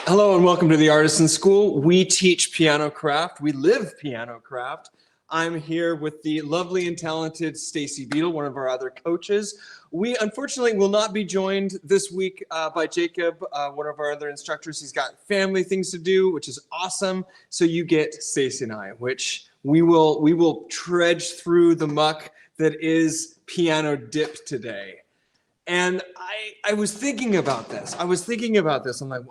Hello and welcome to the Artisan School. We teach Pianocraft. We live Pianocraft. I'm here with the lovely and talented Stacy Beadle, one of our other coaches. We unfortunately will not be joined this week by Jacob, one of our other instructors. He's got family things to do, which is awesome. So you get Stacy and I, which we will trudge through the muck that is piano dip today. And I was thinking about this. I'm like,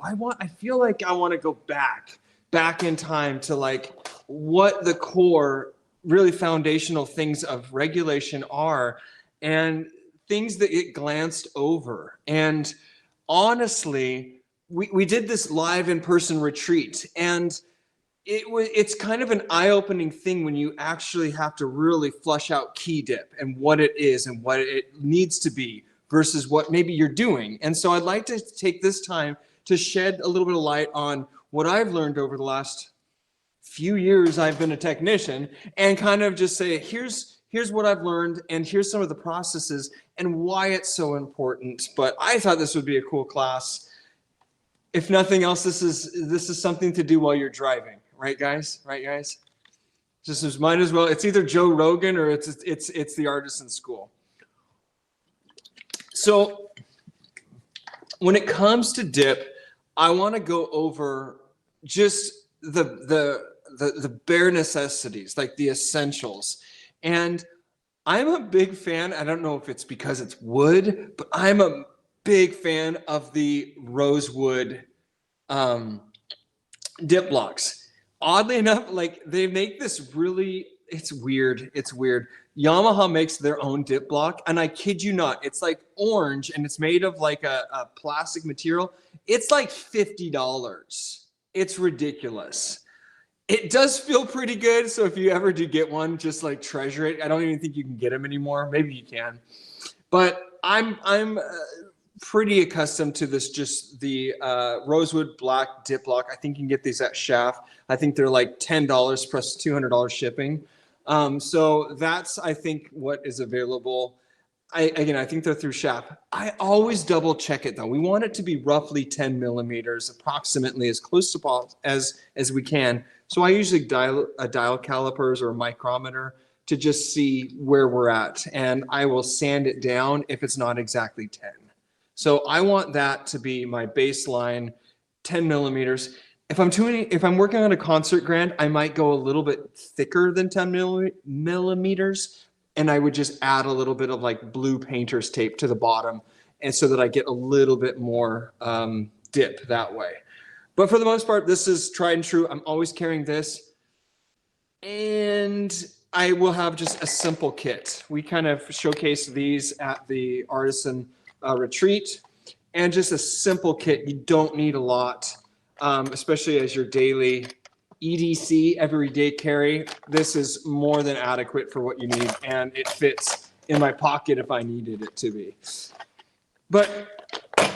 I feel like I want to go back in time to like what the core, really foundational things of regulation are and things that get glanced over. And honestly, we did this live in-person retreat, and it's kind of an eye-opening thing when you actually have to really flush out key dip and what it is and what it needs to be versus what maybe you're doing. And so I'd like to take this time to shed a little bit of light on what I've learned over the last few years I've been a technician, and kind of just say, here's what I've learned, and here's some of the processes and why it's so important. But I thought this would be a cool class. If nothing else, this is something to do while you're driving, right guys? Right guys? Just might as well. It's either Joe Rogan or it's the Artisan School. So when it comes to dip, I want to go over just the bare necessities, like the essentials. And I'm a big fan. I don't know if it's because it's wood, but I'm a big fan of the rosewood dip blocks. Oddly enough, like they make this really, it's weird. Yamaha makes their own dip block, and I kid you not, it's like orange and it's made of like a plastic material. It's like $50. It's ridiculous. It does feel pretty good, so if you ever do get one, just like treasure it. I don't even think you can get them anymore. Maybe you can, but I'm pretty accustomed to this, just the rosewood black dip block. I think you can get these at Shaft. I think they're like $10 plus $200 shipping. So that's, I think, what is available. I think they're through Shaft. I always double check it though. We want it to be roughly 10 millimeters, approximately as close to as we can. So I usually dial calipers or a micrometer to just see where we're at, and I will sand it down if it's not exactly 10. So I want that to be my baseline, 10 millimeters. If I'm working on a concert grand, I might go a little bit thicker than 10 millimeters, and I would just add a little bit of like blue painter's tape to the bottom, and so that I get a little bit more dip that way. But for the most part, this is tried and true. I'm always carrying this, and I will have just a simple kit. We kind of showcase these at the Artisan retreat, and just a simple kit. You don't need a lot. Especially as your daily EDC, everyday carry. This is more than adequate for what you need, and it fits in my pocket if I needed it to be. But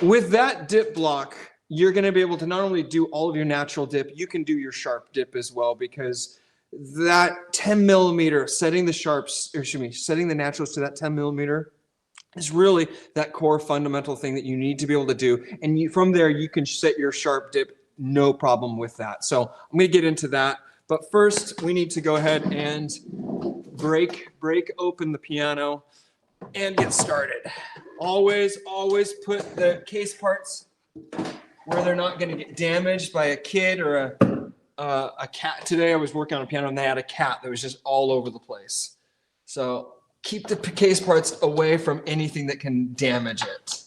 with that dip block, you're going to be able to not only do all of your natural dip, you can do your sharp dip as well, because that 10 millimeter, setting the naturals to that 10 millimeter is really that core fundamental thing that you need to be able to do. And from there, you can set your sharp dip, no problem with that. So I'm going to get into that. But first, we need to go ahead and break open the piano and get started. Always put the case parts where they're not going to get damaged by a kid or a cat. Today I was working on a piano and they had a cat that was just all over the place. So keep the case parts away from anything that can damage it.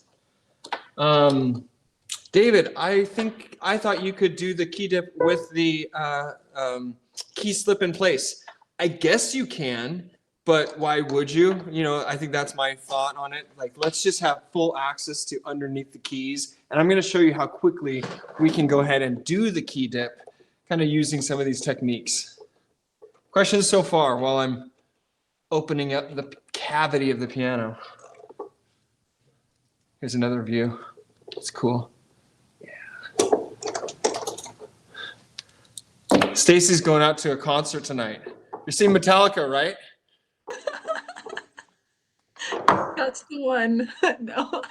David, I thought you could do the key dip with the key slip in place. I guess you can, but why would you? You know, I think that's my thought on it. Like, let's just have full access to underneath the keys. And I'm going to show you how quickly we can go ahead and do the key dip, kind of using some of these techniques. Questions so far while I'm opening up the cavity of the piano? Here's another view. It's cool. Stacy's going out to a concert tonight. You're seeing Metallica, right? That's the one. No.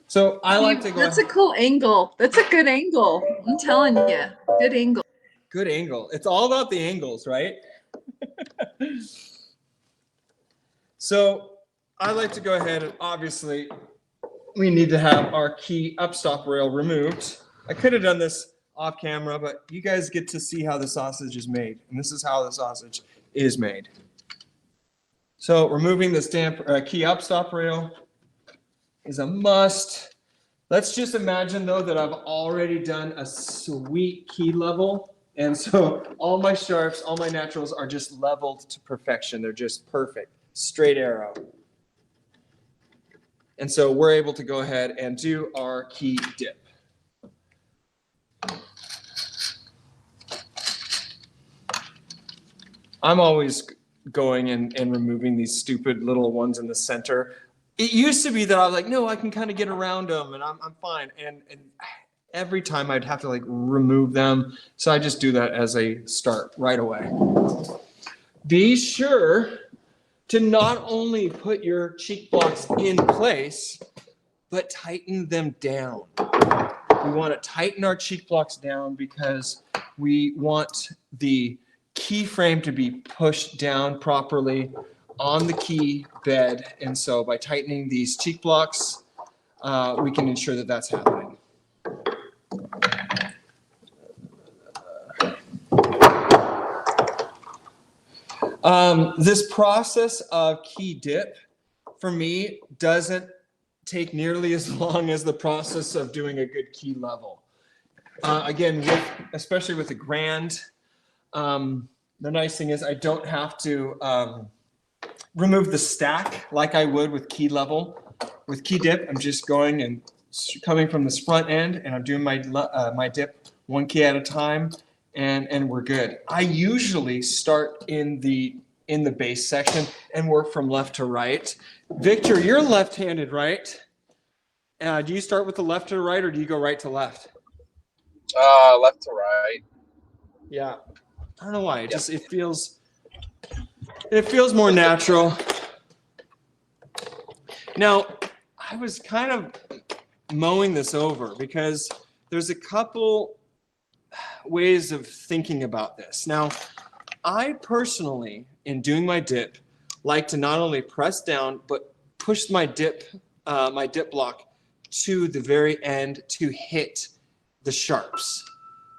So I like to go. That's a cool angle. That's a good angle. I'm telling you, good angle. Good angle. It's all about the angles, right? So I like to go ahead and obviously we need to have our key upstop rail removed. I could have done this off camera, but you guys get to see how the sausage is made. And this is how the sausage is made. So removing this key upstop rail is a must. Let's just imagine though that I've already done a sweet key level. And so all my sharps, all my naturals are just leveled to perfection. They're just perfect, straight arrow. And so we're able to go ahead and do our key dip. I'm always going and removing these stupid little ones in the center. It used to be that I was like, no, I can kind of get around them and I'm fine. And every time I'd have to like remove them. So I just do that as a start right away. Be sure to not only put your cheek blocks in place, but tighten them down. We want to tighten our cheek blocks down because we want the key frame to be pushed down properly on the key bed. And so by tightening these cheek blocks, we can ensure that that's happening. This process of key dip for me doesn't take nearly as long as the process of doing a good key level. Again, especially with the grand, the nice thing is I don't have to remove the stack like I would with key level. With key dip, I'm just going and coming from this front end, and I'm doing my dip one key at a time, and we're good. I usually start in the bass section and work from left to right. Victor, you're left-handed, right? Do you start with the left to right, or do you go right to left? Left to right. Yeah, I don't know why. It feels more natural. Now, I was kind of mowing this over because there's a couple ways of thinking about this. Now, I personally, in doing my dip, like to not only press down but push my dip block to the very end to hit the sharps.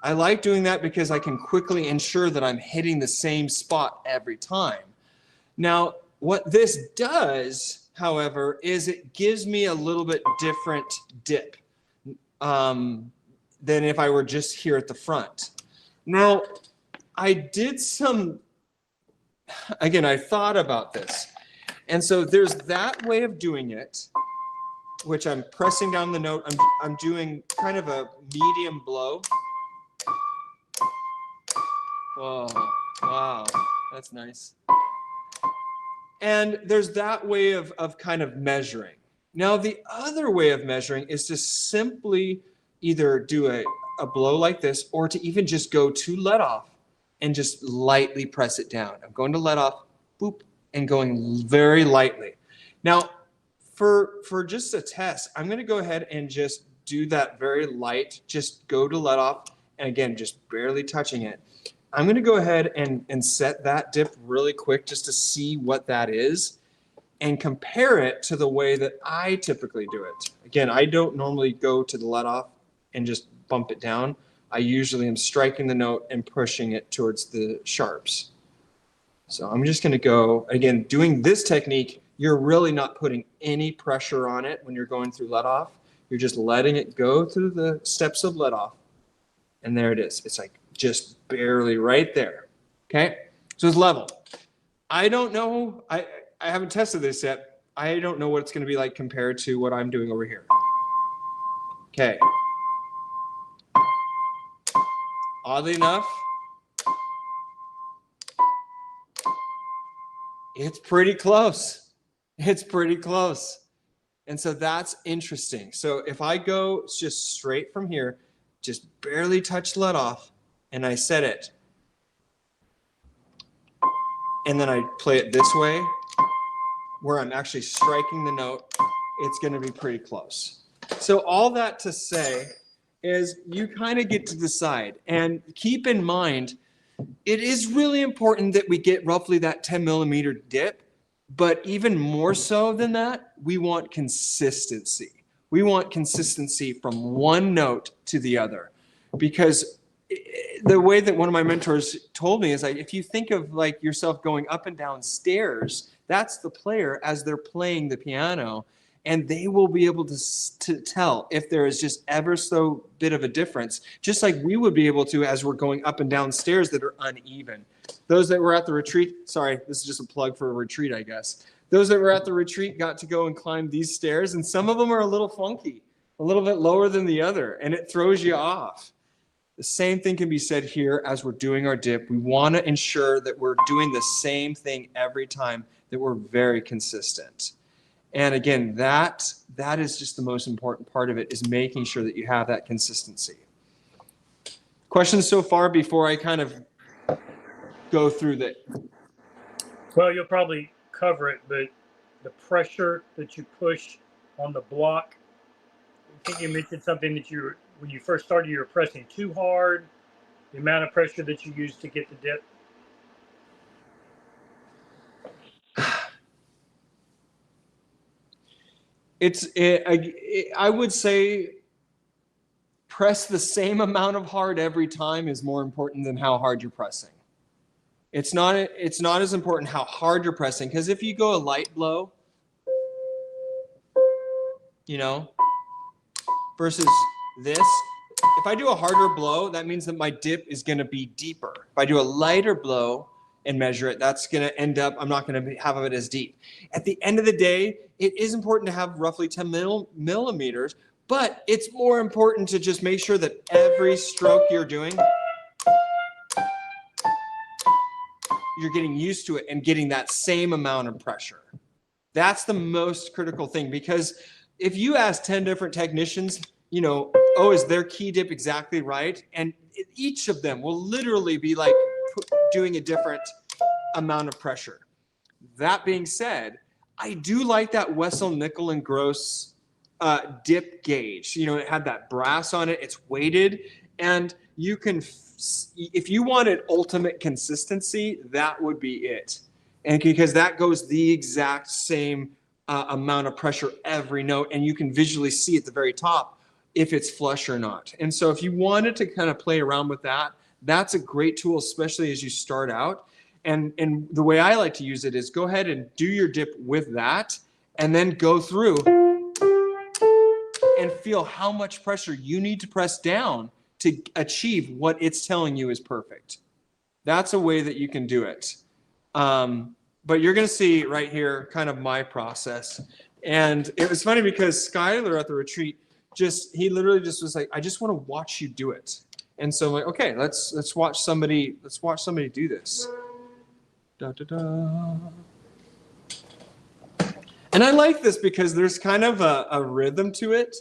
I like doing that because I can quickly ensure that I'm hitting the same spot every time. Now, what this does, however, is it gives me a little bit different dip than if I were just here at the front. Now, I thought about this. And so there's that way of doing it, which I'm pressing down the note. I'm doing kind of a medium blow. Whoa, wow, that's nice. And there's that way of kind of measuring. Now, the other way of measuring is to simply either do a blow like this or to even just go to let off and just lightly press it down. I'm going to let off, boop, and going very lightly. Now, for just a test, I'm going to go ahead and just do that very light, just go to let off, and again, just barely touching it. I'm going to go ahead and set that dip really quick just to see what that is and compare it to the way that I typically do it. Again, I don't normally go to the let off and just bump it down. I usually am striking the note and pushing it towards the sharps. So I'm just going to go, again, doing this technique, you're really not putting any pressure on it when you're going through let off. You're just letting it go through the steps of let off. And there it is. It's like just barely right there. Okay? So it's level. I don't know. I haven't tested this yet. I don't know what it's going to be like compared to what I'm doing over here. Okay. Oddly enough, it's pretty close. It's pretty close. And so that's interesting. So if I go just straight from here, just barely touch let off, and I set it, and then I play it this way, where I'm actually striking the note, it's going to be pretty close. So all that to say is you kind of get to decide, and keep in mind, it is really important that we get roughly that 10 millimeter dip, but even more so than that, we want consistency. We want consistency from one note to the other, because the way that one of my mentors told me is like, if you think of like yourself going up and down stairs, that's the player as they're playing the piano, and they will be able to tell if there is just ever so bit of a difference, just like we would be able to as we're going up and down stairs that are uneven. Those that were at the retreat, sorry, this is just a plug for a retreat, I guess. Those that were at the retreat got to go and climb these stairs, and some of them are a little funky, a little bit lower than the other, and it throws you off. The same thing can be said here as we're doing our dip. We want to ensure that we're doing the same thing every time, that we're very consistent. And again, that is just the most important part of it, is making sure that you have that consistency. Questions so far before I kind of go through that? Well, you'll probably cover it, but the pressure that you push on the block, I think you mentioned something that when you first started, you were pressing too hard, the amount of pressure that you use to get the dip. I would say press the same amount of hard every time is more important than how hard you're pressing. It's not as important how hard you're pressing, because if you go a light blow, versus this, if I do a harder blow, that means that my dip is going to be deeper. If I do a lighter blow and measure it, that's going to end up, I'm not going to have it as deep. At the end of the day, it is important to have roughly 10 millimeters, but it's more important to just make sure that every stroke you're doing, you're getting used to it and getting that same amount of pressure. That's the most critical thing, because if you ask 10 different technicians, is their key dip exactly right? And each of them will literally be like doing a different amount of pressure. That being said, I do like that Wessel Nickel and Gross dip gauge. It had that brass on it, it's weighted, and you can, if you wanted ultimate consistency, that would be it. And because that goes the exact same amount of pressure every note, and you can visually see at the very top if it's flush or not. And so if you wanted to kind of play around with that, that's a great tool, especially as you start out. And the way I like to use it is go ahead and do your dip with that, and then go through and feel how much pressure you need to press down to achieve what it's telling you is perfect. That's a way that you can do it. But you're going to see right here kind of my process. And it was funny because Skylar at the retreat, he literally just was like, I just want to watch you do it. And so I'm like, okay, let's watch somebody do this. Da, da, da. And I like this because there's kind of a rhythm to it,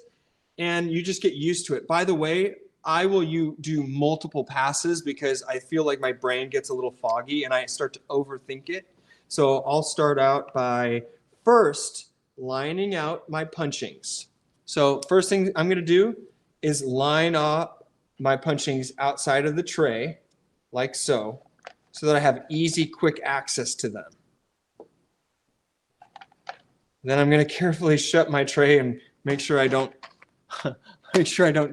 and you just get used to it. By the way, I will do multiple passes because I feel like my brain gets a little foggy and I start to overthink it. So I'll start out by first lining out my punchings. So first thing I'm going to do is line up my punchings outside of the tray, like so that I have easy, quick access to them. Then I'm going to carefully shut my tray and make sure I don't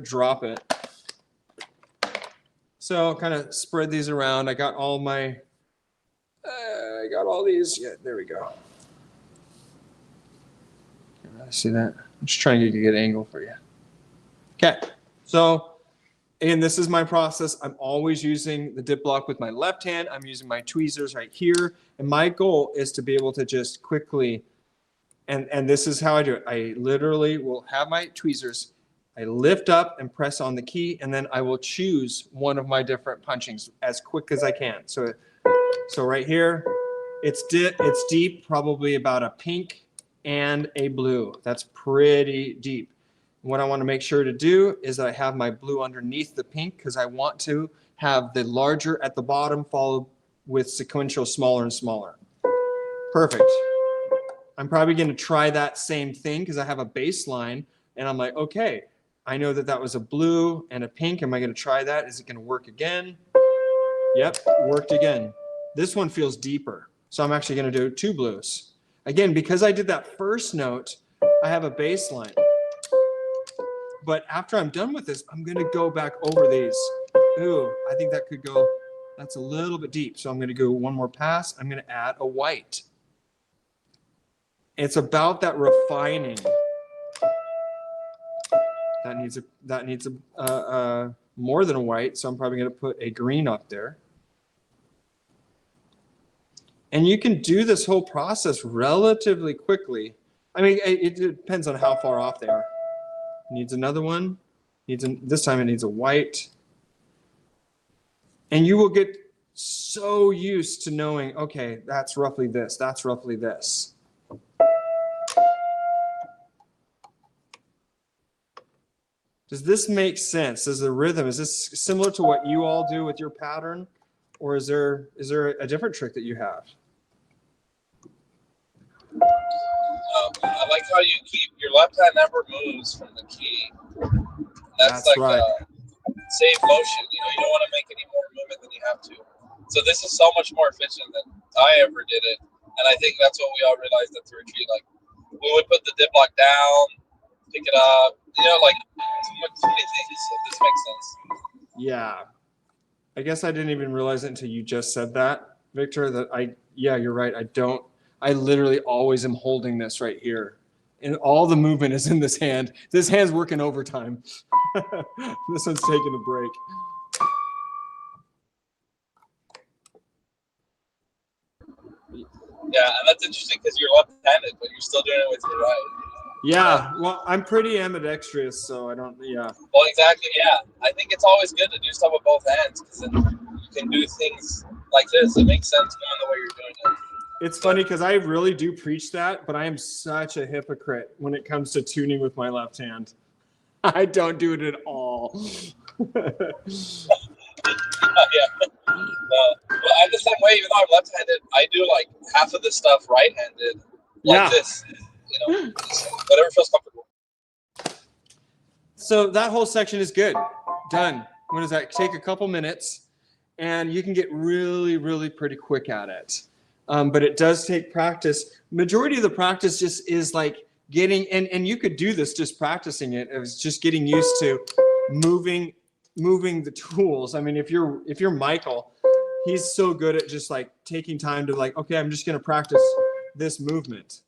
drop it. So kind of spread these around. I got all these. Yeah, there we go. See that? I'm just trying to get a good angle for you. Okay, so again, this is my process. I'm always using the dip block with my left hand. I'm using my tweezers right here. And my goal is to be able to just quickly, and this is how I do it. I literally will have my tweezers. I lift up and press on the key, and then I will choose one of my different punchings as quick as I can. So right here, it's deep, probably about a pink and a blue. That's pretty deep. What I want to make sure to do is that I have my blue underneath the pink, because I want to have the larger at the bottom followed with sequential smaller and smaller. Perfect. I'm probably going to try that same thing because I have a baseline and I'm like, okay, I know that that was a blue and a pink. Am I going to try that? Is it going to work again? Yep, worked again. This one feels deeper. So I'm actually going to do 2 blues. Again, because I did that first note, I have a baseline. But after I'm done with this, I'm going to go back over these. Ooh, I think that could go, that's a little bit deep. So I'm going to go one more pass. I'm going to add a white. It's about that refining. That needs a more than a white, so I'm probably going to put a green up there. And you can do this whole process relatively quickly. I mean, it depends on how far off they are. Needs another one. This time it needs a white. And you will get so used to knowing, okay, that's roughly this. That's roughly this. Does this make sense? Does the rhythm, is this similar to what you all do with your pattern? Or is there a different trick that you have? I like how you keep your left hand never moves from the key. That's like right. Save motion. You know, you don't want to make any more movement than you have to. So this is so much more efficient than I ever did it. And I think that's what we all realized at the retreat. Like, we would put the dip block down, pick it up, you know, like too many things. So this makes sense. Yeah. I guess I didn't even realize it until you just said that, Victor, that yeah, you're right. I literally always am holding this right here. And all the movement is in this hand. This hand's working overtime. This one's taking a break. Yeah, and that's interesting because you're left-handed, but you're still doing it with your right. Yeah, well, I'm pretty ambidextrous, so I don't, yeah. Well, exactly, yeah. I think it's always good to do stuff with both hands because then you can do things like this. It makes sense going the way you're doing it. It's funny because I really do preach that, but I am such a hypocrite when it comes to tuning with my left hand. I don't do it at all. Yeah. Well, I'm the same way, even though I'm left-handed, I do like half of the stuff right-handed, like this. You know, whatever feels comfortable. So that whole section is good. Done. What does that take? A couple minutes, and you can get really, really pretty quick at it. But it does take practice. Majority of the practice just is like getting, and you could do this just practicing it. It's just getting used to moving the tools. I mean, if you're Michael, he's so good at just like taking time to like, okay, I'm just going to practice this movement.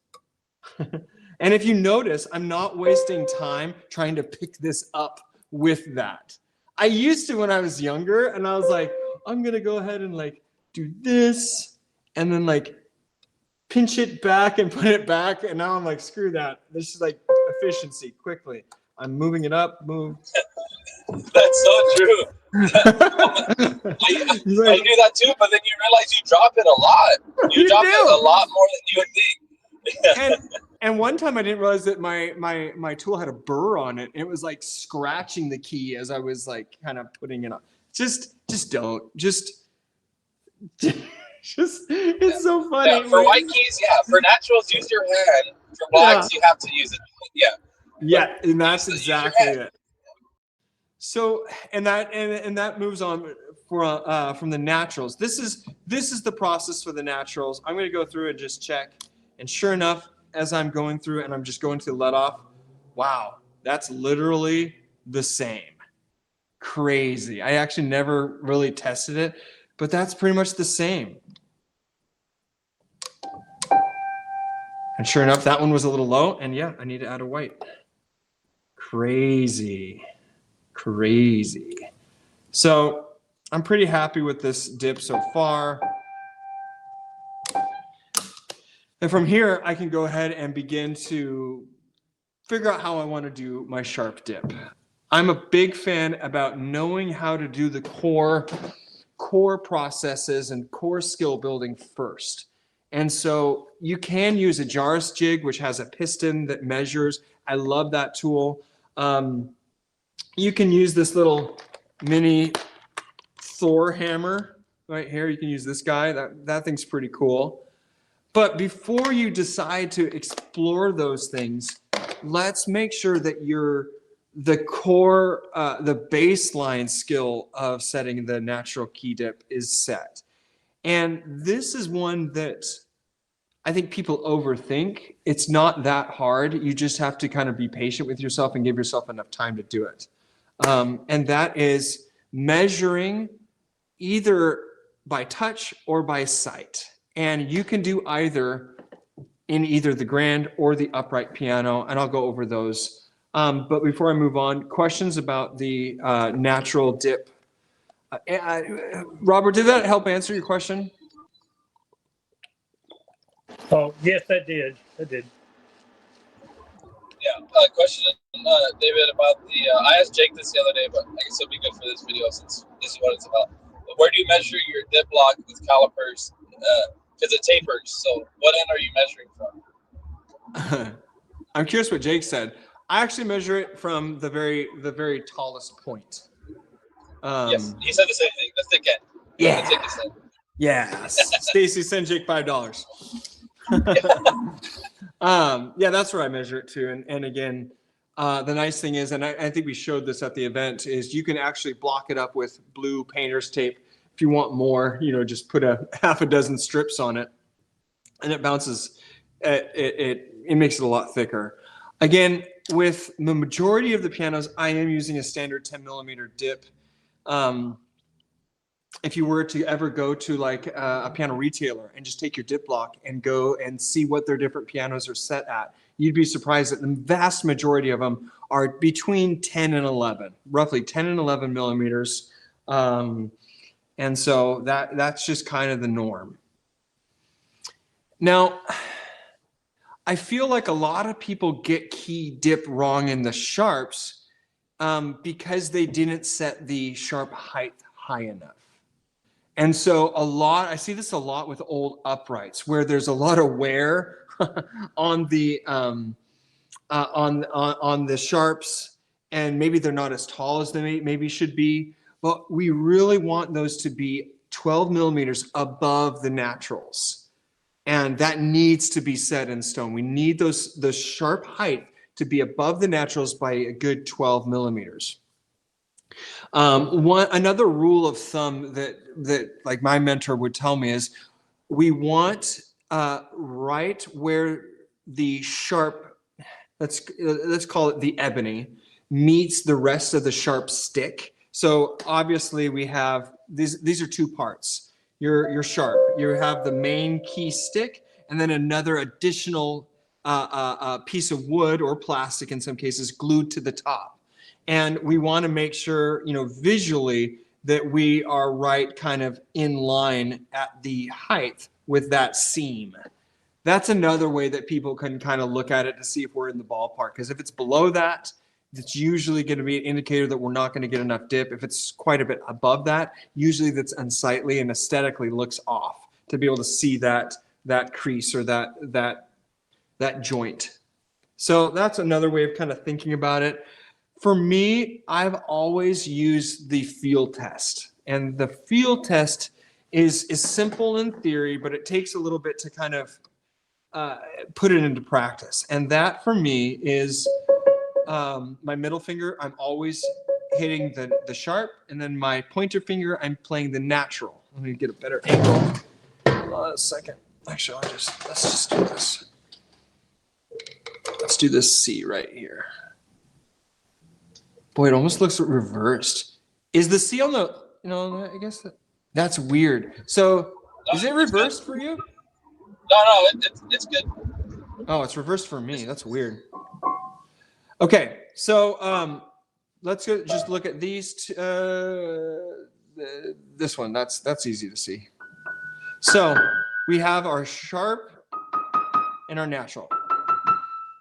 And if you notice, I'm not wasting time trying to pick this up with that. I used to when I was younger, and I was like, I'm going to go ahead and like do this and then like pinch it back and put it back. And now I'm like, screw that. This is like efficiency quickly. I'm moving it up, move. That's so true. I do that too, but then you realize you drop it a lot. You drop it a lot more than you would think. And one time I didn't realize that my tool had a burr on it. And it was like scratching the key as I was like kind of putting it on. Just don't. Just it's so funny. Yeah, for white keys, yeah. For naturals, use your hand. For blacks, you have to use it. Yeah. Yeah, and that's exactly it. So, and that moves on from the naturals. This is the process for the naturals. I'm going to go through and just check. And sure enough, as I'm going through and I'm just going to the let off, wow, that's literally the same. Crazy. I actually never really tested it, but that's pretty much the same. And sure enough, that one was a little low. And yeah, I need to add a white. Crazy. So I'm pretty happy with this dip so far. And from here, I can go ahead and begin to figure out how I want to do my sharp dip. I'm a big fan about knowing how to do the core processes and core skill building first. And so you can use a Jarvis jig, which has a piston that measures. I love that tool. You can use this little mini Thor hammer right here. You can use this guy. That thing's pretty cool. But before you decide to explore those things, let's make sure that the core, the baseline skill of setting the natural key dip is set. And this is one that I think people overthink. It's not that hard. You just have to kind of be patient with yourself and give yourself enough time to do it. And that is measuring either by touch or by sight. And you can do either in either the grand or the upright piano, and I'll go over those. But before I move on, questions about the natural dip. Robert, did that help answer your question? Oh, yes, that did. That did. Yeah. Question, David, about the. I asked Jake this the other day, but I guess it'll be good for this video since this is what it's about. Where do you measure your dip block with calipers? Because it tapers. So, what end are you measuring from? I'm curious what Jake said. I actually measure it from the very tallest point. Yes, he said the same thing. The thick end. Yeah. The thickest end. Yes. Stacy, send Jake $5. Yeah, that's where I measure it to. And again, the nice thing is, and I think we showed this at the event, is you can actually block it up with blue painter's tape. If you want more, just put a half a dozen strips on it, and it bounces. It makes it a lot thicker. Again, with the majority of the pianos, I am using a standard 10 millimeter dip. If you were to ever go to like a piano retailer and just take your dip block and go and see what their different pianos are set at, you'd be surprised that the vast majority of them are between 10 and 11, roughly 10 and 11 millimeters. And so that's just kind of the norm. Now, I feel like a lot of people get key dip wrong in the sharps because they didn't set the sharp height high enough. And so I see this a lot with old uprights where there's a lot of wear on the sharps, and maybe they're not as tall as they maybe should be, but we really want those to be 12 millimeters above the naturals. And that needs to be set in stone. We need the sharp height to be above the naturals by a good 12 millimeters. Another rule of thumb that like my mentor would tell me is we want right where the sharp, let's call it the ebony, meets the rest of the sharp stick. So obviously we have these are two parts. Your sharp, you have the main key stick, and then another additional piece of wood or plastic in some cases glued to the top. And we want to make sure, visually that we are right kind of in line at the height with that seam. That's another way that people can kind of look at it to see if we're in the ballpark. Because if it's below that, it's usually going to be an indicator that we're not going to get enough dip. If it's quite a bit above that, usually that's unsightly and aesthetically looks off to be able to see that crease or that joint. So that's another way of kind of thinking about it. For me, I've always used the feel test. And the feel test is simple in theory, but it takes a little bit to kind of put it into practice. And that for me is my middle finger, I'm always hitting the sharp, and then my pointer finger, I'm playing the natural. Let me get a better angle. A second. Actually, let's just do this. Let's do this C right here. Boy, it almost looks reversed. Is the C on the, I guess that's weird. So is it reversed for you? No, it's good. Oh, it's reversed for me. That's weird. Okay, so let's go just look at these. This one, that's easy to see. So we have our sharp and our natural.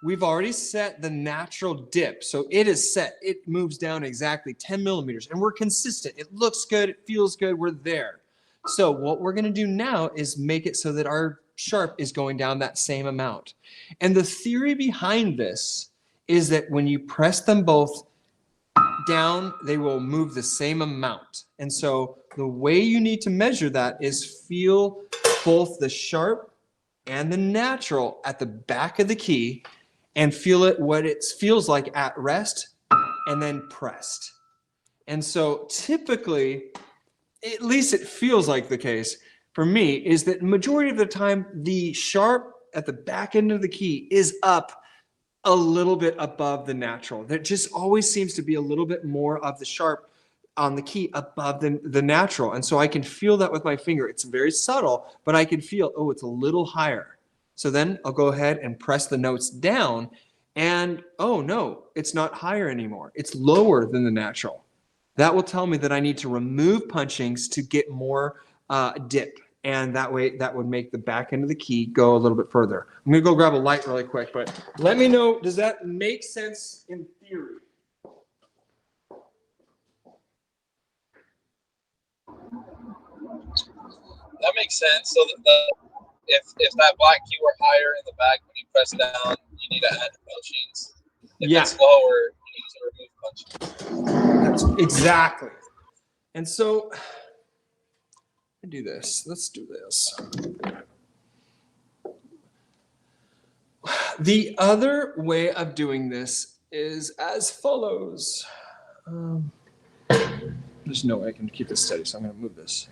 We've already set the natural dip. So it is set. It moves down exactly 10 millimeters, and we're consistent. It looks good. It feels good. We're there. So what we're going to do now is make it so that our sharp is going down that same amount. And the theory behind this is that when you press them both down, they will move the same amount. And so the way you need to measure that is feel both the sharp and the natural at the back of the key and feel it, what it feels like at rest and then pressed. And so typically, at least it feels like the case for me, is that majority of the time, the sharp at the back end of the key is up a little bit above the natural. There just always seems to be a little bit more of the sharp on the key above the natural. And so I can feel that with my finger. It's very subtle, but I can feel, oh, it's a little higher. So then I'll go ahead and press the notes down and, oh no, it's not higher anymore. It's lower than the natural. That will tell me that I need to remove punchings to get more dip. And that way, that would make the back end of the key go a little bit further. I'm gonna go grab a light really quick, but let me know, does that make sense in theory? That makes sense. So if that black key were higher in the back when you press down, you need to add punchings. If it's lower, you need to remove punchings. That's exactly. And so I do this. Let's do this. The other way of doing this is as follows. There's no way I can keep this steady, so I'm going to move this.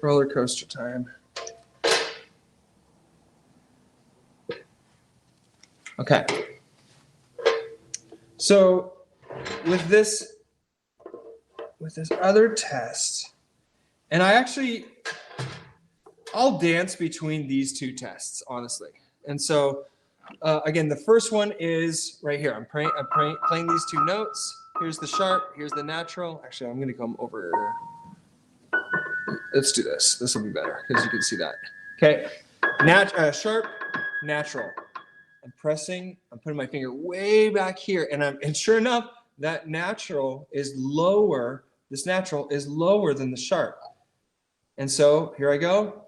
Roller coaster time. Okay. So with this other test, and I'll dance between these two tests, honestly. And so again, the first one is right here. I'm playing these two notes. Here's the sharp, here's the natural. Actually, I'm gonna come over. Let's do this. This will be better because you can see that. Okay, sharp, natural. I'm putting my finger way back here, and sure enough, that natural is lower. This natural is lower than the sharp. And so here I go.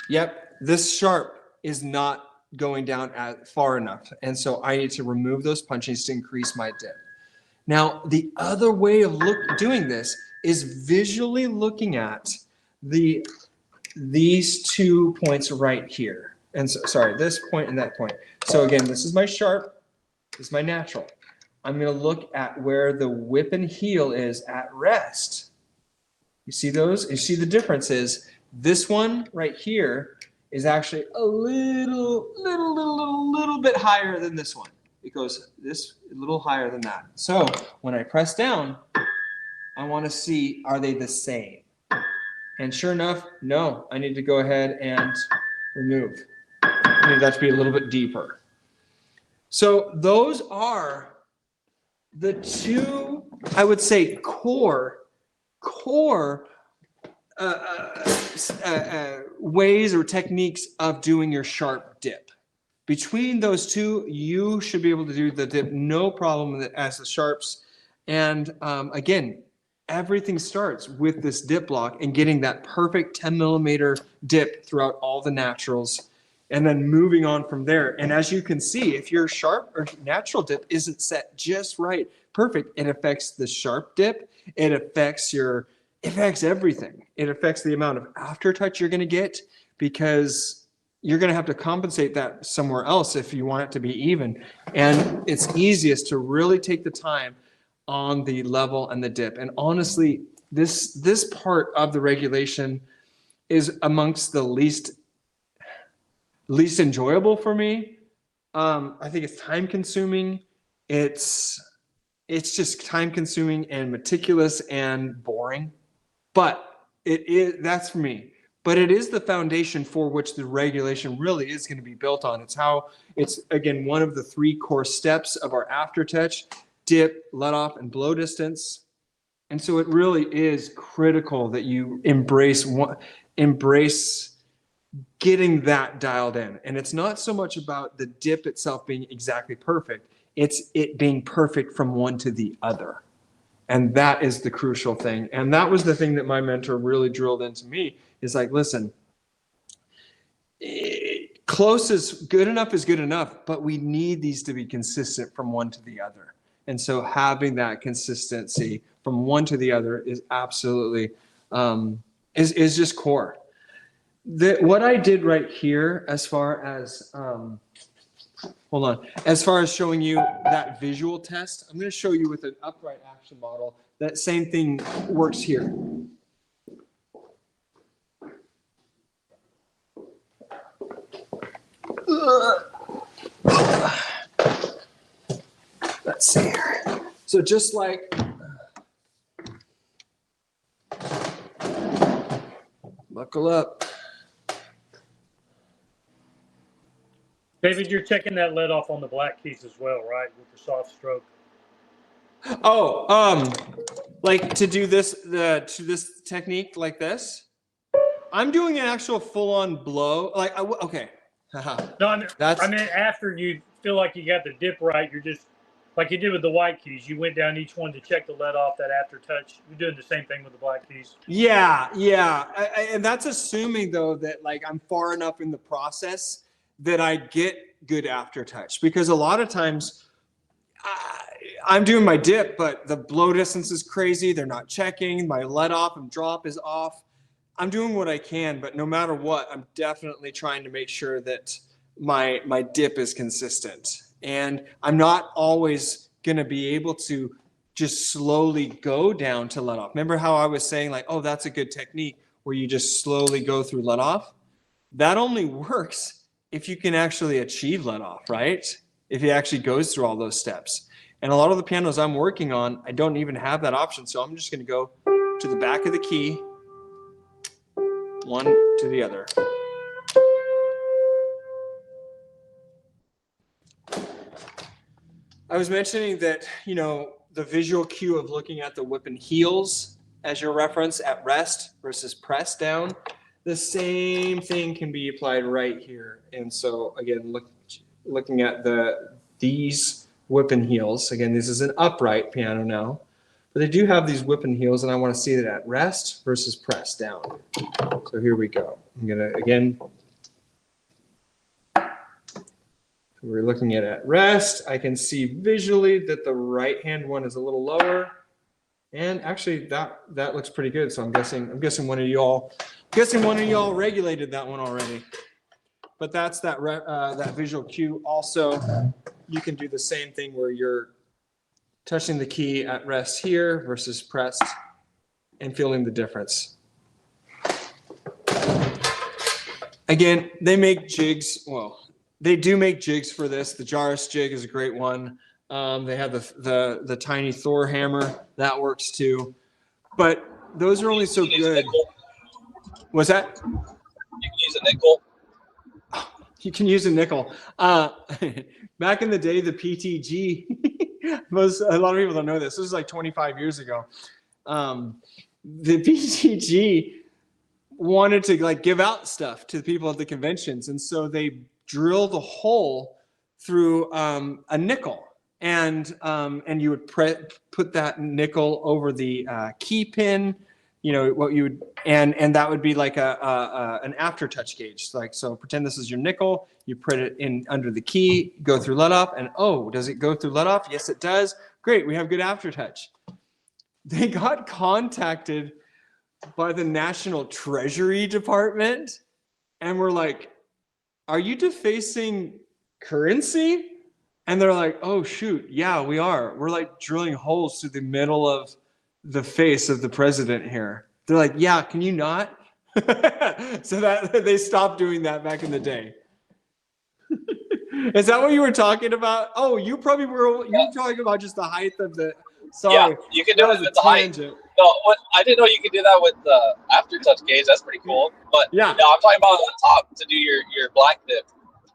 Yep, this sharp is not going down far enough. And so I need to remove those punchings to increase my dip. Now, the other way of doing this is visually looking at these 2 points right here. And so, sorry, this point and that point. So again, this is my sharp, this is my natural. I'm going to look at where the whip and heel is at rest. You see those? You see the difference is this one right here is actually a little bit higher than this one. It goes this a little higher than that. So when I press down, I want to see, are they the same? And sure enough, no, I need to go ahead and remove. I need that to be a little bit deeper. So those are the two, I would say, core ways or techniques of doing your sharp dip. Between those two, you should be able to do the dip no problem as the sharps. And again, everything starts with this dip block and getting that perfect 10 millimeter dip throughout all the naturals and then moving on from there. And as you can see, if your sharp or natural dip isn't set just right, perfect, it affects the sharp dip. It affects everything. It affects the amount of aftertouch you're going to get because you're going to have to compensate that somewhere else if you want it to be even. And it's easiest to really take the time on the level and the dip. And honestly, this part of the regulation is amongst the least enjoyable for me. I think it's time consuming. It's just time consuming and meticulous and boring, but that's for me. But it is the foundation for which the regulation really is going to be built on. It's again, one of the 3 core steps of our aftertouch: dip, let off, and blow distance. And so it really is critical that you embrace getting that dialed in. And it's not so much about the dip itself being exactly perfect. It's it being perfect from one to the other. And that is the crucial thing. And that was the thing that my mentor really drilled into me is like, listen, close is good enough, but we need these to be consistent from one to the other. And so having that consistency from one to the other is absolutely is just core. What I did right here, as far as hold on, as far as showing you that visual test, I'm going to show you with an upright action model. That same thing works here. Let's see here. So just like buckle up. David, you're checking that lead off on the black keys as well, right? With the soft stroke. Oh, like to do this this technique like this. I'm doing an actual full-on blow. Like okay. No, I mean after you feel like you got the dip right, you're just like you did with the white keys. You went down each one to check the lead off that after touch. You're doing the same thing with the black keys. Yeah. And that's assuming though that like I'm far enough in the process that I get good aftertouch, because a lot of times I'm doing my dip, but the blow distance is crazy. They're not checking. My let off and drop is off. I'm doing what I can, but no matter what, I'm definitely trying to make sure that my dip is consistent. And I'm not always going to be able to just slowly go down to let off. Remember how I was saying like, oh, that's a good technique where you just slowly go through let off? That only works if you can actually achieve let off, right? If it actually goes through all those steps. And a lot of the pianos I'm working on, I don't even have that option. So I'm just going to go to the back of the key, one to the other. I was mentioning that, the visual cue of looking at the whip and heels as your reference at rest versus press down, the same thing can be applied right here. And so again, looking at these whip and heels, again, this is an upright piano now, but they do have these whip and heels, and I want to see that at rest versus press down. So here we go. I'm going to, again, we're looking at rest. I can see visually that the right hand one is a little lower, and actually that looks pretty good. So I'm guessing one of y'all regulated that one already. But that's that visual cue. Also, you can do the same thing where you're touching the key at rest here versus pressed and feeling the difference. Again, they make jigs. Well, they do make jigs for this. The Jarvis jig is a great one. They have the tiny Thor hammer. That works too. But those are only so good. What's that? You can use a nickel. You can use a nickel. Back in the day, the PTG, a lot of people don't know this. This was like 25 years ago. The PTG wanted to like give out stuff to the people at the conventions, and so they drilled a hole through a nickel, and you would put that nickel over the key pin. What you would, and that would be like an aftertouch gauge. Like, so pretend this is your nickel. You put it in under the key, go through let off, and oh, does it go through let off? Yes, it does. Great, we have good aftertouch. They got contacted by the National Treasury Department, and we're like, "Are you defacing currency?" And they're like, "Oh shoot, yeah, we are. We're like drilling holes through the middle of the face of the president here." They're like, "Yeah, can you not?" So that they stopped doing that back in the day. Is that what you were talking about? Oh, you probably were. You were talking about just the height of the. Sorry, Yeah, you can do it with the height. No, I didn't know you could do that with the aftertouch gauge. That's pretty cool. But yeah, I'm talking about on the top to do your black dip.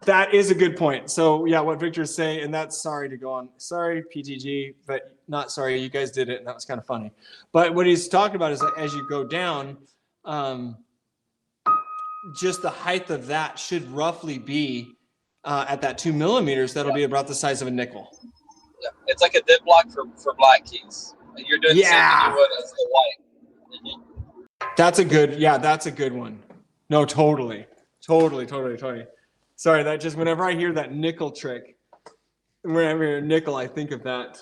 That is a good point. So yeah, what Victor's saying, and that's sorry to go on. Sorry, PTG, but not sorry. You guys did it, and that was kind of funny. But what he's talking about is that as you go down, just the height of that should roughly be at that 2 millimeters. That'll be about the size of a nickel. Yeah, it's like a dip block for black keys. You're doing the same thing you would as the white. Mm-hmm. That's a good. Yeah, that's a good one. No, totally. Sorry, that just whenever I hear that nickel trick, whenever I hear nickel, I think of that.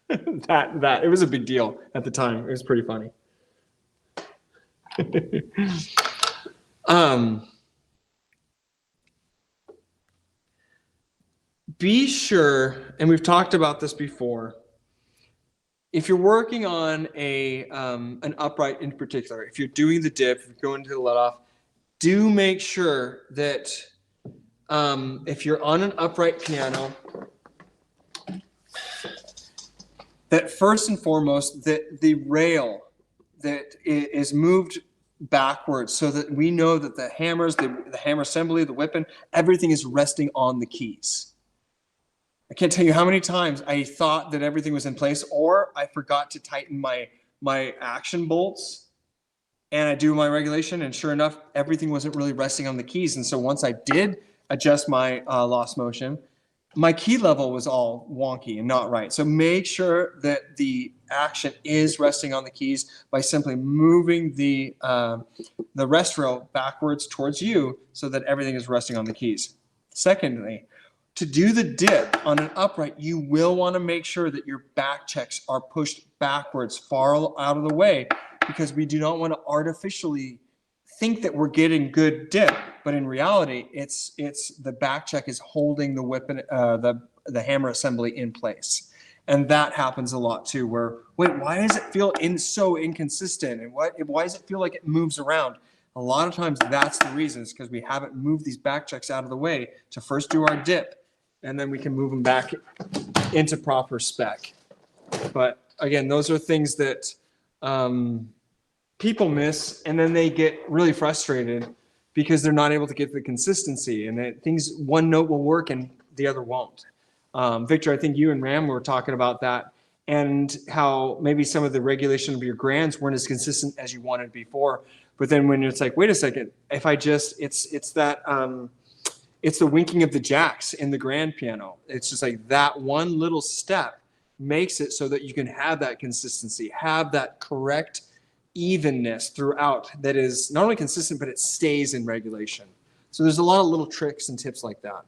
That it was a big deal at the time. It was pretty funny. Be sure, and we've talked about this before, if you're working on an upright in particular, if you're doing the dip, if you're going to the let off, do make sure that if you're on an upright piano, that first and foremost, that the rail that is moved backwards so that we know that the hammers, the hammer assembly, the weapon, everything is resting on the keys. I can't tell you how many times I thought that everything was in place, or I forgot to tighten my action bolts, and I do my regulation, and sure enough, everything wasn't really resting on the keys. And so once I did adjust my lost motion, my key level was all wonky and not right. So make sure that the action is resting on the keys by simply moving the rest rail backwards towards you so that everything is resting on the keys. Secondly, to do the dip on an upright, you will want to make sure that your back checks are pushed backwards, far out of the way, because we do not want to artificially think that we're getting good dip, but in reality, it's the back check is holding the weapon, the hammer assembly in place, and that happens a lot too. Where wait, why does it feel so inconsistent, and why does it feel like it moves around? A lot of times, that's the reason. It's because we haven't moved these back checks out of the way to first do our dip, and then we can move them back into proper spec. But again, those are things that people miss, and then they get really frustrated because they're not able to get the consistency, and one note will work and the other won't. Victor, I think you and Ram were talking about that, and how maybe some of the regulation of your grands weren't as consistent as you wanted before. But then when it's like, wait a second, if I just, it's the winking of the jacks in the grand piano. It's just like that one little step makes it so that you can have that consistency, have that correct evenness throughout that is not only consistent, but it stays in regulation. So there's a lot of little tricks and tips like that.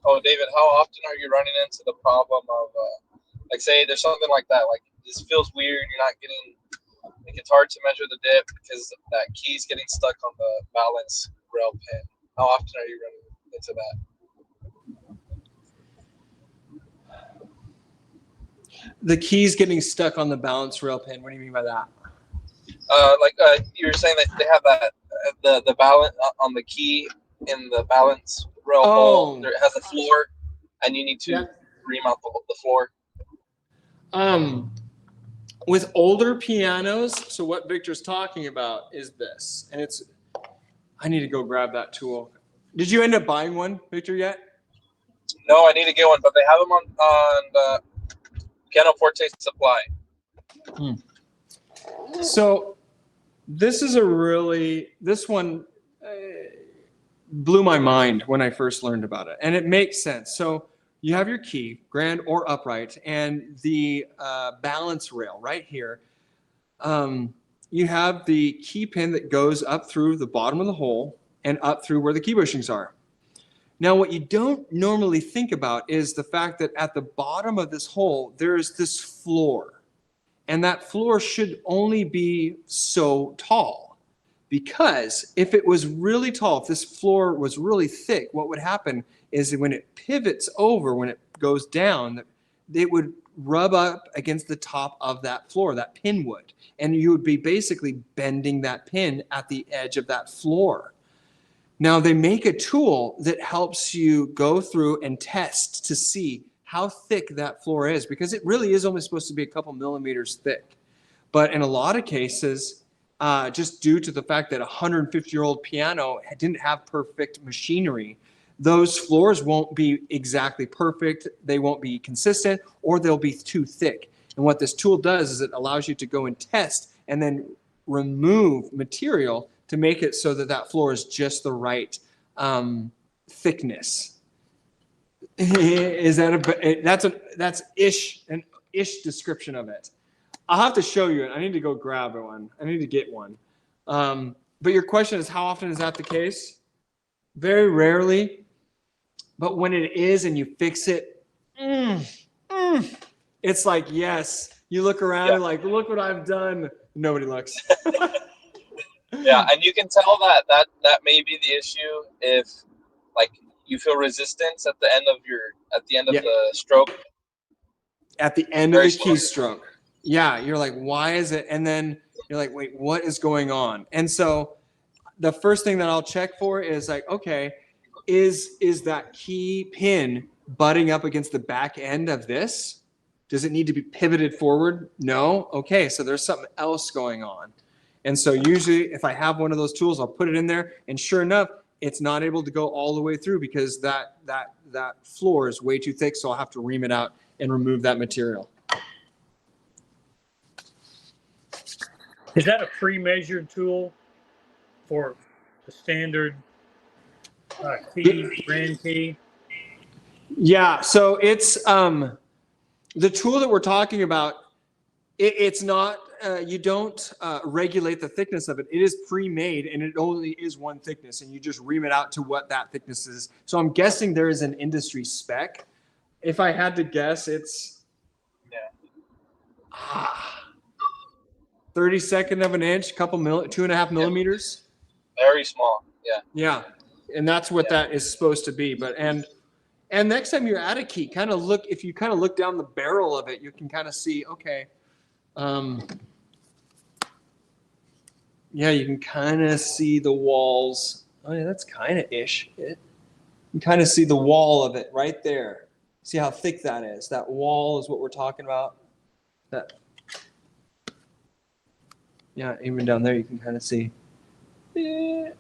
Oh, David, how often are you running into the problem of, like, say there's something like that, like this feels weird, you're not getting, like it's hard to measure the dip because that key's getting stuck on the balance rail pin. How often are you running into that? The key's getting stuck on the balance rail pin. What do you mean by that? You were saying that they have that the balance on the key in the balance rail hole. It has a floor, and you need to remount the floor. With older pianos, so what Victor's talking about is this, and I need to go grab that tool. Did you end up buying one, Victor, yet? No, I need to get one, but they have them on the Pianoforte supply. So this one blew my mind when I first learned about it, and it makes sense. So you have your key, grand or upright, and the balance rail right here. You have the key pin that goes up through the bottom of the hole and up through where the key bushings are. Now, what you don't normally think about is the fact that at the bottom of this hole, there's this floor. And that floor should only be so tall. Because if it was really tall, if this floor was really thick, what would happen is that when it pivots over, when it goes down, it would rub up against the top of that floor, that pin would. And you would be basically bending that pin at the edge of that floor. Now, they make a tool that helps you go through and test to see how thick that floor is, because it really is only supposed to be a couple millimeters thick. But in a lot of cases, just due to the fact that a 150-year-old piano didn't have perfect machinery, those floors won't be exactly perfect, they won't be consistent, or they'll be too thick. And what this tool does is it allows you to go and test and then remove material to make it so that that floor is just the right thickness. Is that that's an ish description of it. I'll have to show you it. I need to go grab one. I need to get one. But your question is, how often is that the case? Very rarely. But when it is and you fix it, It's like, yes. You look around and like, look what I've done. Nobody looks. Yeah, and you can tell that may be the issue if like you feel resistance at the end of the stroke. At the end Very of the slow. keystroke. Yeah, you're like, why is it? And then you're like, wait, what is going on? And so the first thing that I'll check for is like, okay, is that key pin butting up against the back end of this? Does it need to be pivoted forward? No. Okay, so there's something else going on. And so usually if I have one of those tools, I'll put it in there, and sure enough, it's not able to go all the way through because that floor is way too thick, so I'll have to ream it out and remove that material. Is that a pre-measured tool for the standard key, grand key? Yeah, so it's the tool that we're talking about. It's not you don't regulate the thickness of it. It is pre-made, and it only is one thickness, and you just ream it out to what that thickness is. So I'm guessing there is an industry spec. If I had to guess, it's 32nd of an inch, 2.5 millimeters. Very small. Yeah. Yeah, and that's what that is supposed to be. But and next time you're at a key, kind of look. If you kind of look down the barrel of it, you can kind of see. Okay. Yeah, you can kind of see the walls. Oh yeah, that's kind of ish. You can kind of see the wall of it right there. See how thick that is? That wall is what we're talking about. That. Yeah, even down there you can kind of see. Yeah.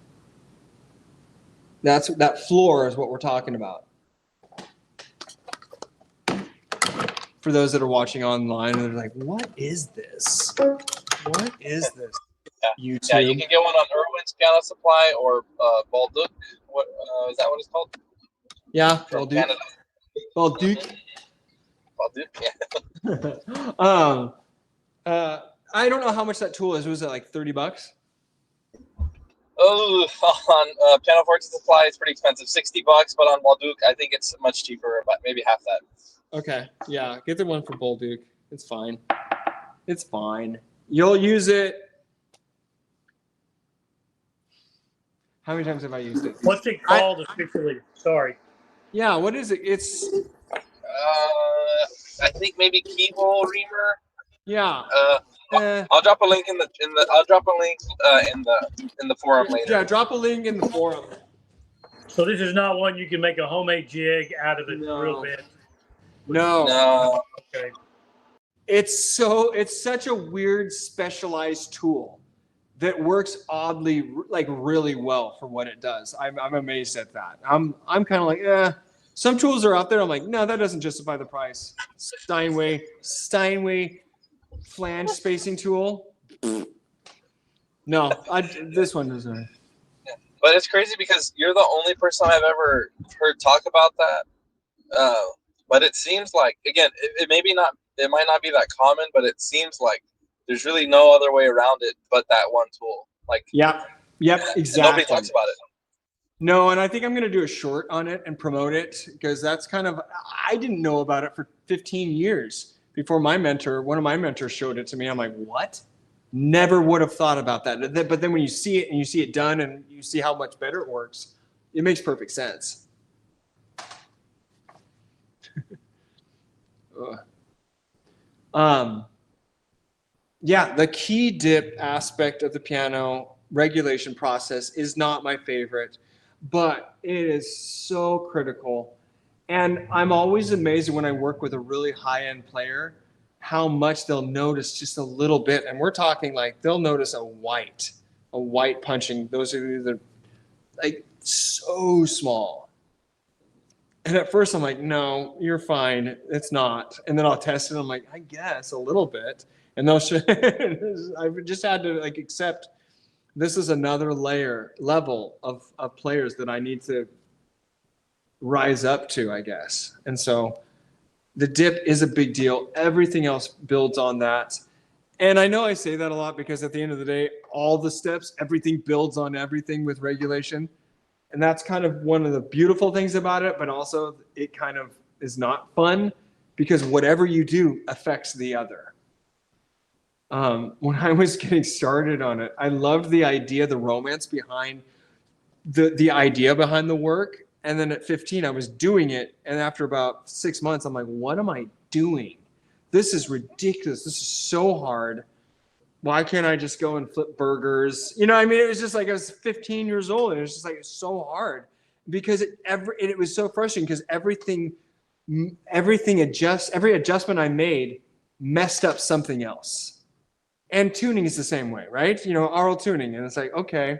That floor is what we're talking about. For those that are watching online, they're like, "What is this? What is this?" YouTube. Yeah, you can get one on Irwin's Piano Supply or Balduc. What is that? What it's called? Yeah, From Balduc. Canada. Balduc. Balduc. Yeah. I don't know how much that tool is. Was it like $30? Oh, on Pianoforte Supply, it's pretty expensive, $60. But on Balduc, I think it's much cheaper, about maybe half that. Okay, yeah, get the one for Balduc. It's fine. It's fine. You'll use it. How many times have I used it? What's it called officially? Sorry. Yeah, what is it? It's. I think maybe keyhole reamer. Yeah. I'll drop a link in the forum later. Yeah, drop a link in the forum. So this is not one you can make a homemade jig out of it real bit. No. Okay. It's such a weird specialized tool that works oddly, like really well for what it does. I'm amazed at that. I'm kind of like, some tools are out there. I'm like, no, that doesn't justify the price. Steinway flange spacing tool. No, this one doesn't. Yeah. But it's crazy because you're the only person I've ever heard talk about that. But it seems like, again, it might not be that common, but it seems like there's really no other way around it but that one tool. Like, yep, exactly. Nobody talks about it. No, and I think I'm going to do a short on it and promote it because that's kind of, I didn't know about it for 15 years before one of my mentors showed it to me. I'm like, what? Never would have thought about that. But then when you see it and you see it done and you see how much better it works, it makes perfect sense. Yeah, the key dip aspect of the piano regulation process is not my favorite, but it is so critical. And I'm always amazed when I work with a really high-end player, how much they'll notice just a little bit. And we're talking like they'll notice a white punching. Those are the like so small. And at first I'm like, no, you're fine. It's not. And then I'll test it. I'm like, I guess a little bit. And they'll show, I've just had to like accept this is another level of players that I need to rise up to, I guess. And so the dip is a big deal. Everything else builds on that. And I know I say that a lot because at the end of the day, all the steps, everything builds on everything with regulation. And that's kind of one of the beautiful things about it, but also it kind of is not fun, because whatever you do affects the other. When I was getting started on it, I loved the idea, the romance behind the idea behind the work. And then at 15, I was doing it. And after about 6 months, I'm like, what am I doing? This is ridiculous. This is so hard. Why can't I just go and flip burgers? You know, I mean, it was just like I was 15 years old, and it was just like so hard, because it was so frustrating, because every adjustment I made messed up something else. And tuning is the same way, right? You know, aural tuning, and it's like, okay.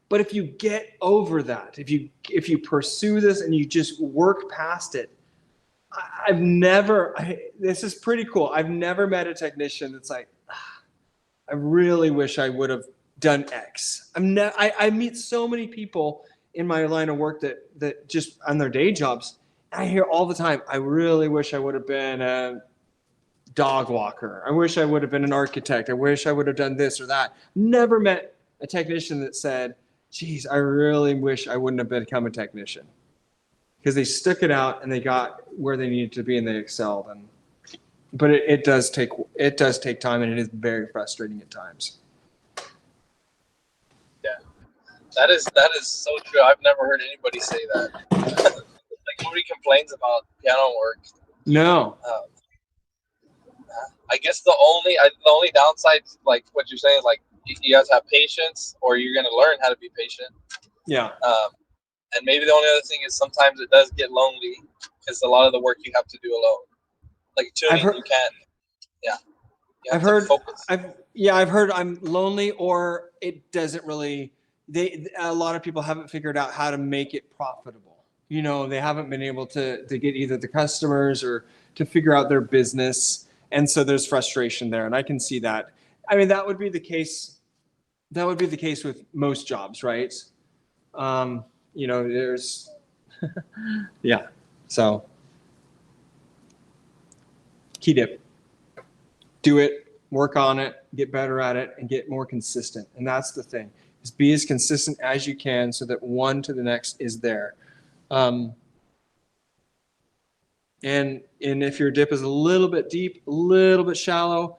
But if you get over that, if you pursue this and you just work past it, this is pretty cool. I've never met a technician that's like, I really wish I would have done X. I meet so many people in my line of work that just on their day jobs, I hear all the time, I really wish I would have been a dog walker. I wish I would have been an architect. I wish I would have done this or that. Never met a technician that said, geez, I really wish I wouldn't have become a technician, because they stuck it out and they got where they needed to be and they excelled. But it does take time, and it is very frustrating at times. Yeah, that is so true. I've never heard anybody say that. Like, nobody complains about piano work. No. I guess the only downside, like what you're saying, is like you guys have patience, or you're going to learn how to be patient. Yeah. And maybe the only other thing is sometimes it does get lonely, because a lot of the work you have to do alone. Like tuning, you can't. Yeah. I've heard I'm lonely, or it doesn't really. A lot of people haven't figured out how to make it profitable. You know, they haven't been able to get either the customers or to figure out their business, and so there's frustration there, and I can see that. I mean, that would be the case. That would be the case with most jobs, right? You know, there's, yeah. So, key tip: do it, work on it, get better at it, and get more consistent. And that's the thing: is be as consistent as you can, so that one to the next is there. And if your dip is a little bit deep, a little bit shallow,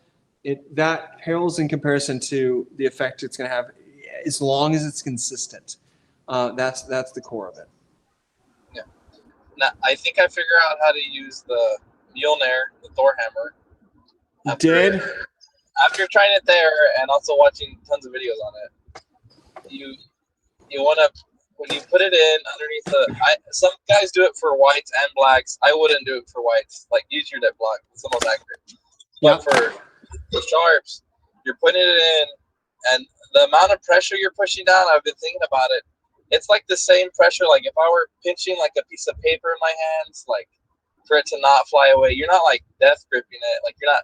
that pales in comparison to the effect it's going to have, as long as it's consistent. That's the core of it. Yeah. Now, I think I figure out how to use the Mjolnir, the Thor hammer. After trying it there and also watching tons of videos on it, you want to, when you put it in underneath some guys do it for whites and blacks. I wouldn't do it for whites. Like, use your dip block. It's the most accurate. But for the sharps, you're putting it in, and the amount of pressure you're pushing down, I've been thinking about it. It's like the same pressure. Like if I were pinching like a piece of paper in my hands, like for it to not fly away, you're not like death gripping it. Like you're not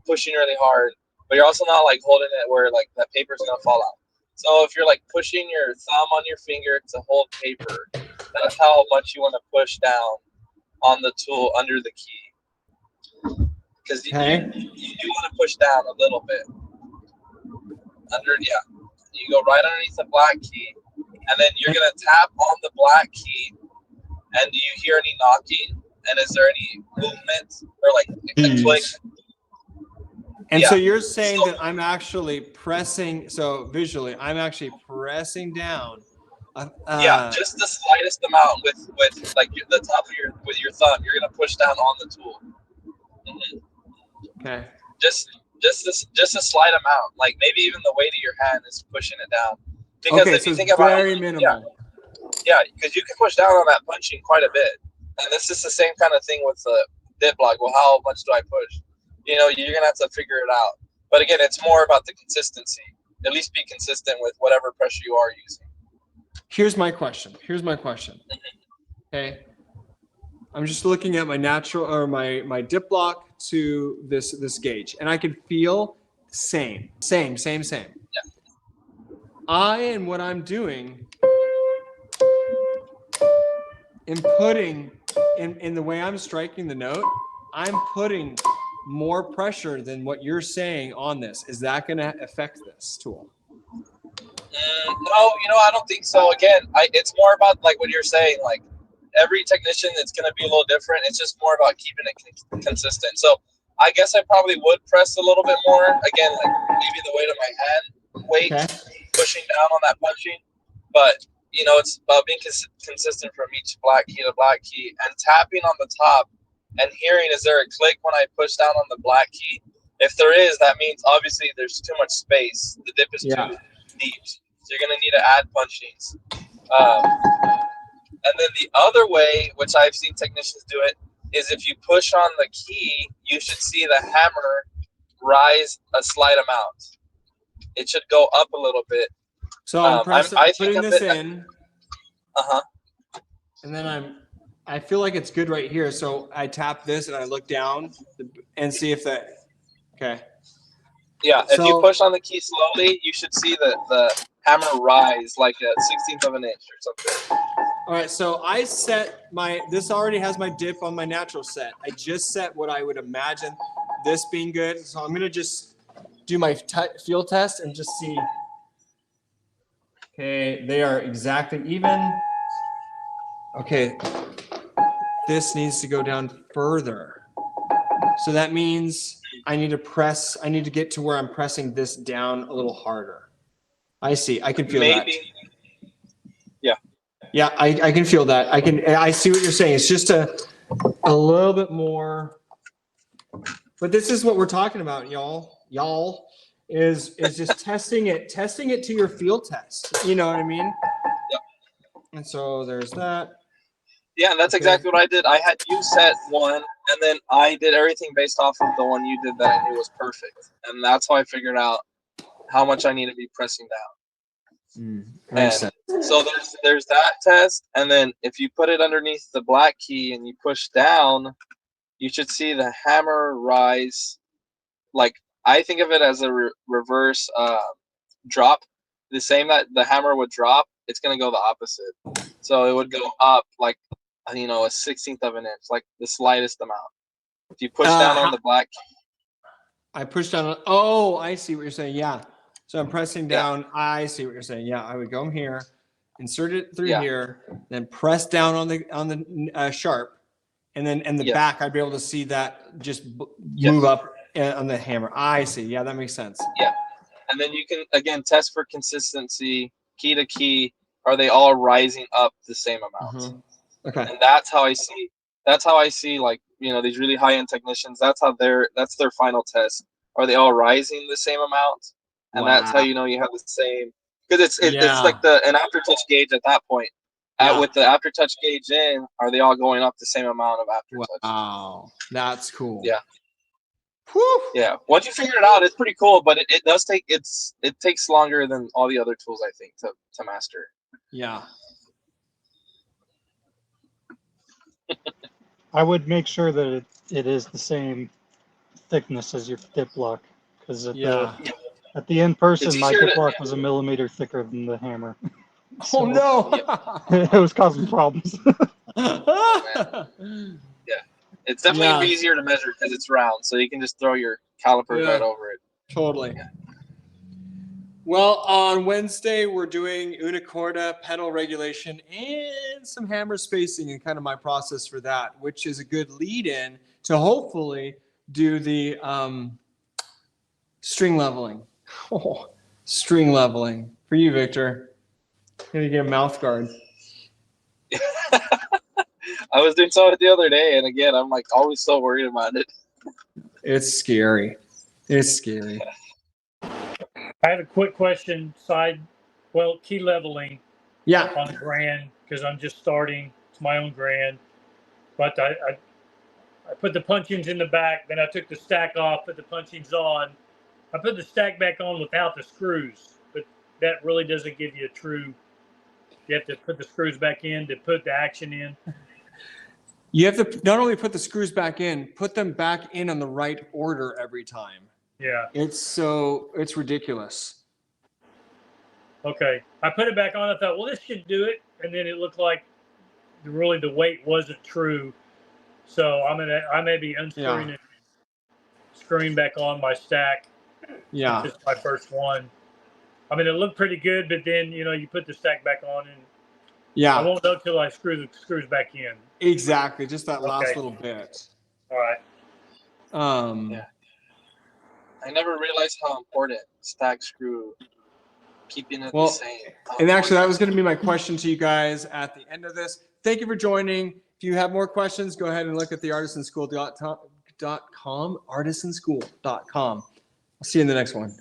pushing really hard, but you're also not like holding it where like that paper's gonna fall out. So if you're like pushing your thumb on your finger to hold paper, that's how much you want to push down on the tool under the key. Because you do want to push down a little bit. You go right underneath the black key, and then you're gonna tap on the black key. And do you hear any knocking? And is there any movement or like a click? And so you're saying that I'm actually pressing. So visually, I'm actually pressing down. Just the slightest amount with like the top of your thumb. You're gonna push down on the tool. Mm-hmm. Okay. Just a slight amount, like maybe even the weight of your hand is pushing it down. Because if you think about it, very minimal. Yeah, because you can push down on that punching quite a bit, and this is the same kind of thing with the dip block. Well, how much do I push? You know, you're gonna have to figure it out. But again, it's more about the consistency. At least be consistent with whatever pressure you are using. Here's my question. Okay. I'm just looking at my my dip block to this gauge, and I can feel same. Yeah. And what I'm doing in putting in the way I'm striking the note, I'm putting more pressure than what you're saying on this. Is that going to affect this tool? No, I don't think so. Again, it's more about like what you're saying. Like, every technician, it's going to be a little different. It's just more about keeping it consistent. So I guess I probably would press a little bit more. Again, like maybe the weight of my hand weight, Okay. pushing down on that punching. But, you know, it's about being consistent from each black key to black key and tapping on the top and hearing, is there a click when I push down on the black key? If there is, that means obviously there's too much space. The dip is too deep. So you're going to need to add punchings. And then the other way, which I've seen technicians do it, is if you push on the key, you should see the hammer rise a slight amount. It should go up a little bit. So I'm putting this in. Uh-huh. And then I feel like it's good right here. So I tap this and I look down and see if that, okay. Yeah, if you push on the key slowly, you should see the hammer rise like a 1/16 of an inch or something. All right, so I set this already has my dip on my natural set. I just set what I would imagine this being good. So I'm gonna just do my field test and just see. Okay, they are exactly even. Okay, this needs to go down further. So that means I need to get to where I'm pressing this down a little harder. I see, I can feel that. Yeah, I can feel that. I see what you're saying. It's just a little bit more, but this is what we're talking about, y'all, is just testing it to your field test. You know what I mean? Yep. And so there's that. Yeah, and that's exactly what I did. I had you set one, and then I did everything based off of the one you did that I knew was perfect. And that's how I figured out how much I need to be pressing down. Makes sense. So there's that test, and then if you put it underneath the black key and you push down, you should see the hammer rise. Like, I think of it as a reverse drop. The same that the hammer would drop, it's going to go the opposite. So it would go up like, you know, a 1/16 of an inch, like the slightest amount. If you push down on the black key. I push down. Oh, I see what you're saying. Yeah. So I'm pressing down. Yeah. I see what you're saying. Yeah, I would go here, insert it through here, then press down on the sharp, and then the back. I'd be able to see that just move up on the hammer. I see. Yeah, that makes sense. Yeah, and then you can again test for consistency, key to key. Are they all rising up the same amount? Mm-hmm. Okay. And that's how I see. That's how I see, like, you know, these really high end technicians. That's their final test. Are they all rising the same amount? And that's how you know you have the same, because it's like an aftertouch gauge at that point. With the aftertouch gauge in, are they all going up the same amount of aftertouch? Wow, that's cool. Yeah. Whew. Yeah. Once you figure it out, it's pretty cool, but it does take it takes longer than all the other tools, I think, to master. Yeah. I would make sure that it is the same thickness as your dip block, because at the in-person, my dip block was 1 millimeter thicker than the hammer. So, oh no! It was causing problems. Yeah, it's definitely easier to measure because it's round, so you can just throw your calipers right over it. Totally. Yeah. Well, on Wednesday we're doing una corda, pedal regulation, and some hammer spacing, and kind of my process for that, which is a good lead-in to hopefully do the string leveling. Oh, string leveling for you, Victor. Gonna get a mouth guard. I was doing some of it the other day, and again, I'm like always so worried about it. It's scary. It's scary. I have a quick question. Key leveling. Yeah. On the grand, because I'm just starting. It's my own grand, but I put the punch-ins in the back. Then I took the stack off, put the punch-ins on. I put the stack back on without the screws, but that really doesn't give you a true. You have to put the screws back in to put the action in. You have to not only put the screws back in, put them back in on the right order every time. Yeah. It's ridiculous. Okay. I put it back on. I thought, well, this should do it. And then it looked like really the weight wasn't true. So I may be unscrewing it, screwing back on my stack. Yeah. This is my first one. I mean, it looked pretty good, but then, you know, you put the stack back on and Yeah. I won't know till I screw the screws back in. Exactly. Just that last Okay. little bit. All right. Yeah. I never realized how important stack screw, keeping it the same. And actually, that was going to be my question to you guys at the end of this. Thank you for joining. If you have more questions, go ahead and look at the artisanschool.com, artisanschool.com. I'll see you in the next one.